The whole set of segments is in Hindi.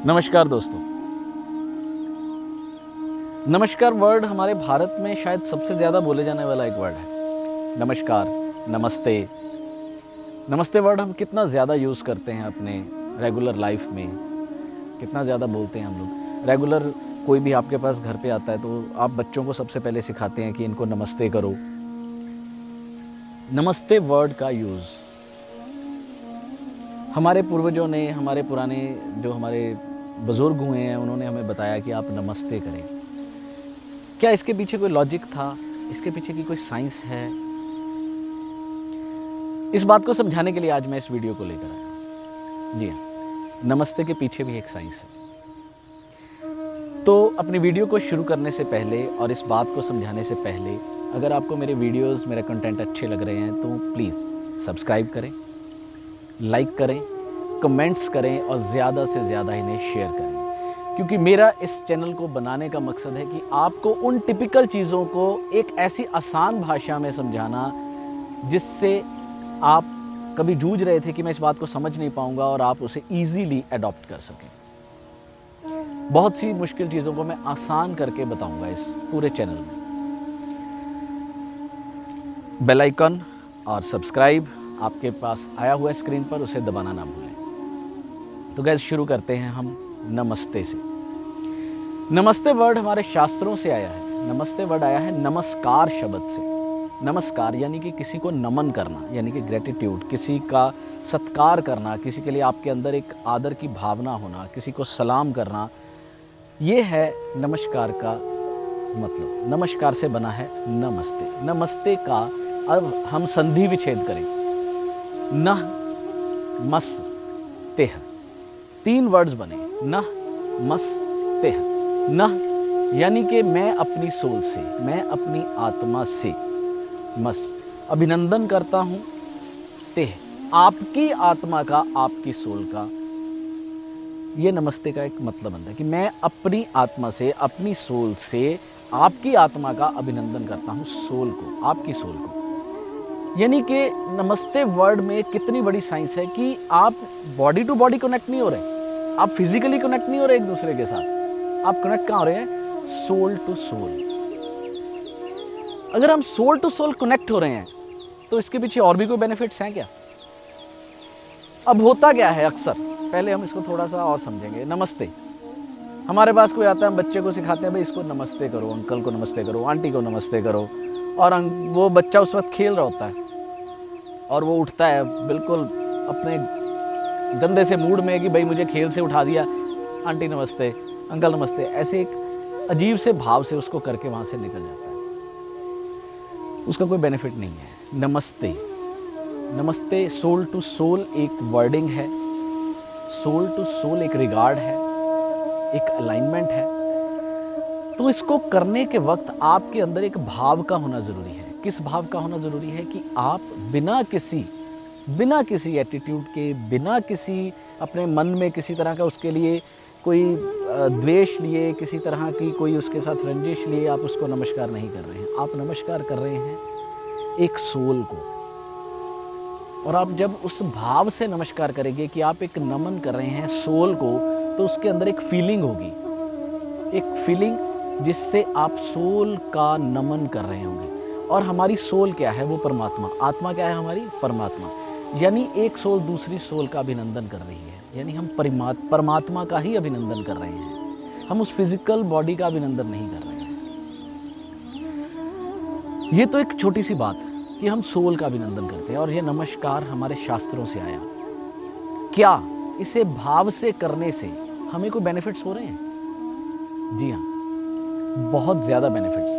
नमस्कार दोस्तों। नमस्कार वर्ड हमारे भारत में शायद सबसे ज़्यादा बोले जाने वाला एक वर्ड है। नमस्कार, नमस्ते। नमस्ते वर्ड हम कितना ज़्यादा यूज़ करते हैं अपने रेगुलर लाइफ में, कितना ज़्यादा बोलते हैं हम लोग। रेगुलर कोई भी आपके पास घर पे आता है तो आप बच्चों को सबसे पहले सिखाते हैं कि इनको नमस्ते करो। नमस्ते वर्ड का यूज़ हमारे पूर्वजों ने, हमारे पुराने जो हमारे बुज़ुर्ग हुए हैं, उन्होंने हमें बताया कि आप नमस्ते करें। क्या इसके पीछे कोई लॉजिक था? इसके पीछे की कोई साइंस है? इस बात को समझाने के लिए आज मैं इस वीडियो को लेकर आया। जी हाँ, नमस्ते के पीछे भी एक साइंस है। तो अपनी वीडियो को शुरू करने से पहले और इस बात को समझाने से पहले, अगर आपको मेरे वीडियोस, मेरा कंटेंट अच्छे लग रहे हैं तो प्लीज़ सब्सक्राइब करें, लाइक करें, कमेंट्स करें और ज़्यादा से ज़्यादा इन्हें शेयर करें। क्योंकि मेरा इस चैनल को बनाने का मकसद है कि आपको उन टिपिकल चीज़ों को एक ऐसी आसान भाषा में समझाना जिससे आप कभी जूझ रहे थे कि मैं इस बात को समझ नहीं पाऊंगा और आप उसे ईजीली अडॉप्ट कर सकें। बहुत सी मुश्किल चीज़ों को मैं आसान करके बताऊंगा इस पूरे चैनल में। बेल आइकन और सब्सक्राइब आपके पास आया हुआ है स्क्रीन पर, उसे दबाना ना भूलें। तो गैस शुरू करते हैं हम नमस्ते से। नमस्ते वर्ड हमारे शास्त्रों से आया है। नमस्ते वर्ड आया है नमस्कार शब्द से। नमस्कार यानी कि किसी को नमन करना, यानी कि ग्रेटिट्यूड, किसी का सत्कार करना, किसी के लिए आपके अंदर एक आदर की भावना होना, किसी को सलाम करना, ये है नमस्कार का मतलब। नमस्कार से बना है नमस्ते। नमस्ते का अब हम संधि विच्छेद करें। नह मस तेह, 3 वर्ड्स बने। नह मस तेह। नह यानी कि मैं अपनी सोल से, मैं अपनी आत्मा से, मस अभिनंदन करता हूँ, तेह आपकी आत्मा का, आपकी सोल का। ये नमस्ते का एक मतलब बनता है कि मैं अपनी आत्मा से, अपनी सोल से आपकी आत्मा का अभिनंदन करता हूँ, सोल को, आपकी सोल को। यानी कि नमस्ते वर्ड में कितनी बड़ी साइंस है कि आप बॉडी टू बॉडी कनेक्ट नहीं हो रहे, आप फिजिकली कनेक्ट नहीं हो रहे एक दूसरे के साथ। आप कनेक्ट कहाँ हो रहे हैं? Soul to soul. अगर हम सोल टू सोल कनेक्ट हो रहे हैं तो इसके पीछे और भी कोई बेनिफिट्स हैं क्या? अब होता क्या है अक्सर, पहले हम इसको थोड़ा सा और समझेंगे। नमस्ते, हमारे पास कोई आता है, हम बच्चे को सिखाते हैं भाई इसको नमस्ते करो, अंकल को नमस्ते करो, आंटी को नमस्ते करो। और वो बच्चा उस वक्त खेल रहा होता है और वो उठता है बिल्कुल अपने गंदे से मूड में कि भाई मुझे खेल से उठा दिया, आंटी नमस्ते, अंकल नमस्ते, ऐसे एक अजीब से भाव से उसको करके वहाँ से निकल जाता है। उसका कोई बेनिफिट नहीं है। नमस्ते, नमस्ते सोल टू सोल एक वर्डिंग है, सोल टू सोल एक रिगार्ड है, एक अलाइनमेंट है। तो इसको करने के वक्त आपके अंदर एक भाव का होना ज़रूरी है। किस भाव का होना ज़रूरी है? कि आप बिना किसी एटीट्यूड के, बिना किसी अपने मन में किसी तरह का उसके लिए कोई द्वेष लिए, किसी तरह की कोई उसके साथ रंजिश लिए आप उसको नमस्कार नहीं कर रहे हैं। आप नमस्कार कर रहे हैं एक सोल को। और आप जब उस भाव से नमस्कार करेंगे कि आप एक नमन कर रहे हैं सोल को, तो उसके अंदर एक फीलिंग होगी, एक फीलिंग जिससे आप सोल का नमन कर रहे होंगे। और हमारी सोल क्या है? वो परमात्मा। आत्मा क्या है हमारी? परमात्मा। यानी एक सोल दूसरी सोल का अभिनंदन कर रही है, यानी हम परमात्मा का ही अभिनंदन कर रहे हैं, हम उस फिजिकल बॉडी का अभिनंदन नहीं कर रहे हैं। ये तो एक छोटी सी बात कि हम सोल का अभिनंदन करते हैं। और ये नमस्कार हमारे शास्त्रों से आया। क्या इसे भाव से करने से हमें कोई बेनिफिट्स हो रहे हैं? जी हाँ, बहुत ज़्यादा बेनिफिट्स।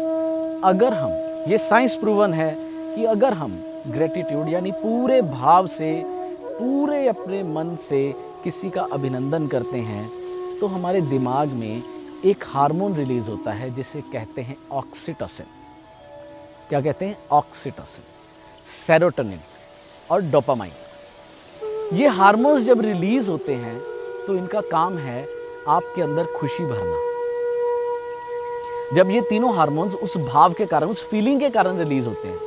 अगर हम, ये साइंस प्रूवन है कि अगर हम ग्रेटिट्यूड यानी पूरे भाव से, पूरे अपने मन से किसी का अभिनंदन करते हैं तो हमारे दिमाग में एक हार्मोन रिलीज होता है जिसे कहते हैं ऑक्सीटोसिन। क्या कहते हैं? ऑक्सीटोसिन, सेरोटोनिन और डोपामाइन। ये हार्मोन्स जब रिलीज होते हैं तो इनका काम है आपके अंदर खुशी भरना। जब ये तीनों हार्मोन्स उस भाव के कारण, उस फीलिंग के कारण रिलीज होते हैं,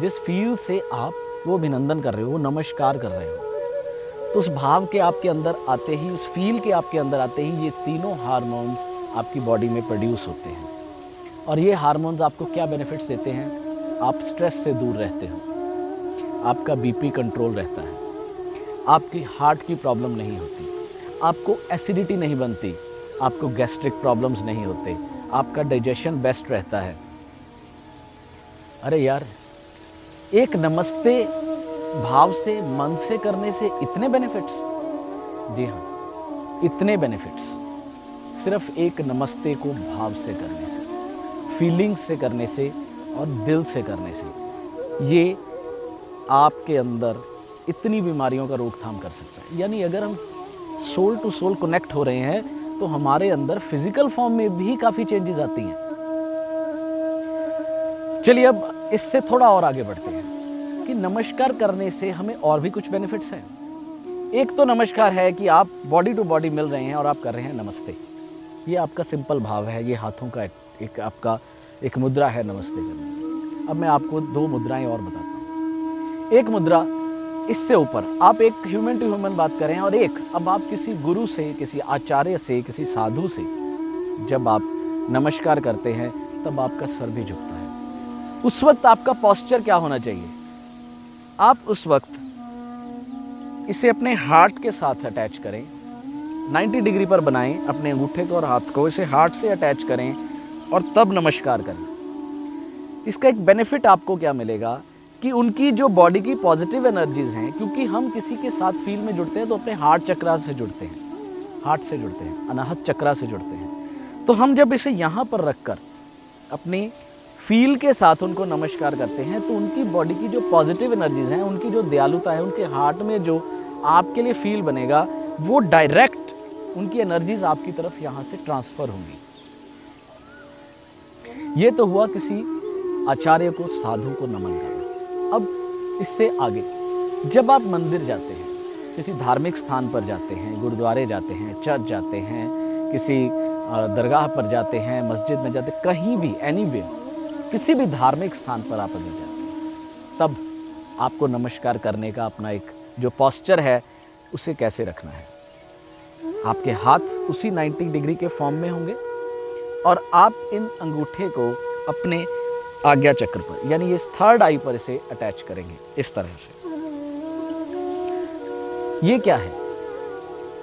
जिस फील से आप वो अभिनंदन कर रहे हो, वो नमस्कार कर रहे हो, तो उस भाव के आपके अंदर आते ही, उस फील के आपके अंदर आते ही ये तीनों हार्मोन्स आपकी बॉडी में प्रोड्यूस होते हैं। और ये हार्मोन्स आपको क्या बेनिफिट्स देते हैं? आप स्ट्रेस से दूर रहते हो, आपका बीपी कंट्रोल रहता है, आपकी हार्ट की प्रॉब्लम नहीं होती, आपको एसिडिटी नहीं बनती, आपको गैस्ट्रिक प्रॉब्लम्स नहीं होते, आपका डाइजेशन बेस्ट रहता है। अरे यार, एक नमस्ते भाव से, मन से करने से इतने बेनिफिट्स। जी हाँ, इतने बेनिफिट्स सिर्फ एक नमस्ते को भाव से करने से, फीलिंग से करने से और दिल से करने से, ये आपके अंदर इतनी बीमारियों का रोकथाम कर सकता है। यानी अगर हम सोल टू सोल कनेक्ट हो रहे हैं तो हमारे अंदर फिजिकल फॉर्म में भी काफ़ी चेंजेस आती हैं। चलिए अब इससे थोड़ा और आगे बढ़ते हैं कि नमस्कार करने से हमें और भी कुछ बेनिफिट्स हैं। एक तो नमस्कार है कि आप बॉडी टू बॉडी मिल रहे हैं और आप कर रहे हैं नमस्ते। ये आपका सिंपल भाव है, ये हाथों का एक आपका एक मुद्रा है नमस्ते करने की। अब मैं आपको दो मुद्राएं और बताता हूँ। एक मुद्रा, इससे ऊपर आप एक ह्यूमन टू ह्यूमन बात करें, और एक अब आप किसी गुरु से, किसी आचार्य से, किसी साधु से जब आप नमस्कार करते हैं तब आपका सर भी झुकता है। उस वक्त आपका पोस्चर क्या होना चाहिए? आप उस वक्त इसे अपने हार्ट के साथ अटैच करें, 90 डिग्री पर बनाएं अपने अंगूठे को और हाथ को, इसे हार्ट से अटैच करें और तब नमस्कार करें। इसका एक बेनिफिट आपको क्या मिलेगा कि उनकी जो बॉडी की पॉजिटिव एनर्जीज हैं, क्योंकि हम किसी के साथ फील में जुड़ते हैं तो अपने हार्ट चक्रा से जुड़ते हैं, हार्ट से जुड़ते हैं, अनाहत चक्रा से जुड़ते हैं। तो हम जब इसे यहाँ पर रखकर अपनी फील के साथ उनको नमस्कार करते हैं तो उनकी बॉडी की जो पॉजिटिव एनर्जीज हैं, उनकी जो दयालुता है, उनके हार्ट में जो आपके लिए फील बनेगा, वो डायरेक्ट उनकी एनर्जीज आपकी तरफ यहाँ से ट्रांसफर होंगी। ये तो हुआ किसी आचार्य को, साधु को नमन करना। अब इससे आगे जब आप मंदिर जाते हैं, किसी धार्मिक स्थान पर जाते हैं, गुरुद्वारे जाते हैं, चर्च जाते हैं, किसी दरगाह पर जाते हैं, मस्जिद में जाते हैं, कहीं भी, एनीवे, किसी भी धार्मिक स्थान पर आप अगर जाते हैं, तब आपको नमस्कार करने का अपना एक जो पोस्चर है उसे कैसे रखना है। आपके हाथ उसी 90 डिग्री के फॉर्म में होंगे और आप इन अंगूठे को अपने आज्ञा चक्र पर, यानी इस थर्ड आई पर इसे अटैच करेंगे इस तरह से। ये क्या है?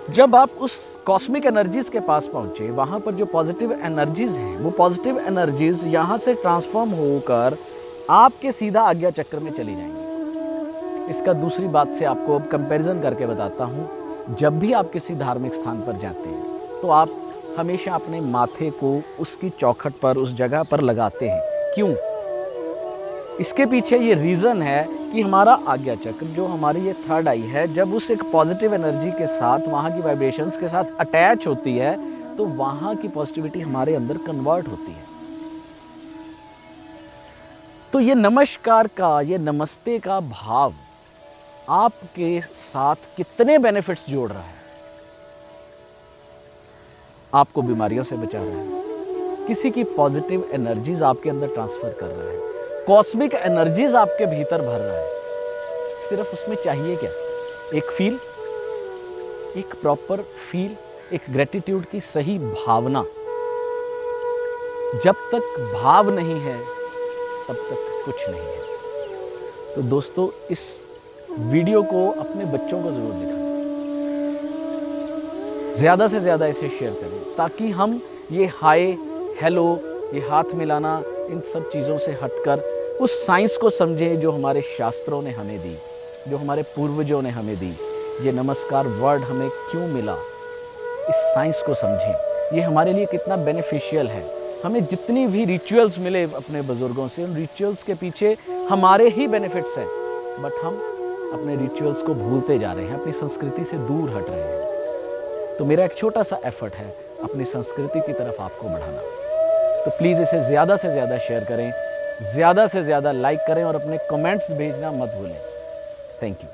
जब आप उस कॉस्मिक एनर्जीज के पास पहुंचे, वहां पर जो पॉजिटिव एनर्जीज हैं, वो पॉजिटिव एनर्जीज यहां से ट्रांसफॉर्म होकर आपके सीधा आज्ञा चक्र में चली जाएंगी। इसका दूसरी बात से आपको अब कंपैरिजन करके बताता हूं। जब भी आप किसी धार्मिक स्थान पर जाते हैं तो आप हमेशा अपने माथे को उसकी चौखट पर, उस जगह पर लगाते हैं। क्यों? इसके पीछे ये रीज़न है कि हमारा आज्ञा चक्र, जो हमारी ये थर्ड आई है, जब उस एक पॉजिटिव एनर्जी के साथ, वहाँ की वाइब्रेशंस के साथ अटैच होती है तो वहाँ की पॉजिटिविटी हमारे अंदर कन्वर्ट होती है। तो ये नमस्कार का, ये नमस्ते का भाव आपके साथ कितने बेनिफिट्स जोड़ रहा है। आपको बीमारियों से बचा रहा है, किसी की पॉजिटिव एनर्जीज आपके अंदर ट्रांसफर कर रहा है, कॉस्मिक एनर्जीज आपके भीतर भर रहा है। सिर्फ उसमें चाहिए क्या? एक फील, एक प्रॉपर फील, एक ग्रेटिट्यूड की सही भावना। जब तक भाव नहीं है तब तक कुछ नहीं है। तो दोस्तों, इस वीडियो को अपने बच्चों को जरूर दिखाएं, ज़्यादा से ज़्यादा इसे शेयर करें, ताकि हम ये हाय, हेलो, ये हाथ मिलाना, इन सब चीज़ों से हटकर उस साइंस को समझें जो हमारे शास्त्रों ने हमें दी, जो हमारे पूर्वजों ने हमें दी। ये नमस्कार वर्ड हमें क्यों मिला, इस साइंस को समझें। ये हमारे लिए कितना बेनिफिशियल है। हमें जितनी भी रिचुअल्स मिले अपने बुज़ुर्गों से, उन रिचुअल्स के पीछे हमारे ही बेनिफिट्स हैं, बट हम अपने रिचुअल्स को भूलते जा रहे हैं, अपनी संस्कृति से दूर हट रहे हैं। तो मेरा एक छोटा सा एफर्ट है अपनी संस्कृति की तरफ आपको बढ़ाना। तो प्लीज़ इसे ज़्यादा से ज़्यादा शेयर करें, ज़्यादा से ज़्यादा लाइक करें और अपने कमेंट्स भेजना मत भूलें। Thank you.